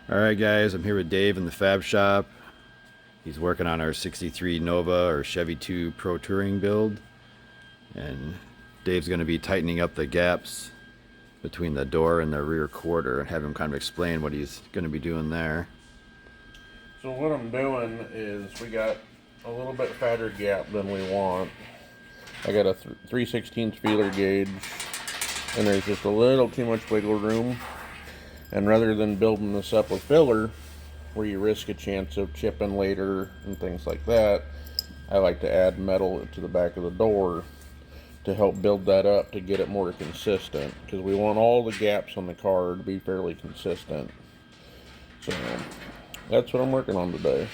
Alright guys, I'm here with Dave in the fab shop. He's working on our 63 Nova or Chevy II ProTouring build. And Dave's going to be tightening up the gaps between the door and the rear quarter and have him kind of explain what he's going to be doing there. So what I'm doing is we got a little bit fatter gap than we want. I got a 3/16 feeler gauge and there's just a little too much wiggle room. And rather than building this up with filler, where you risk a chance of chipping later and things like that, I like to add metal to the back of the door to help build that up to get it more consistent, because we want all the gaps on the car to be fairly consistent. So that's what I'm working on today.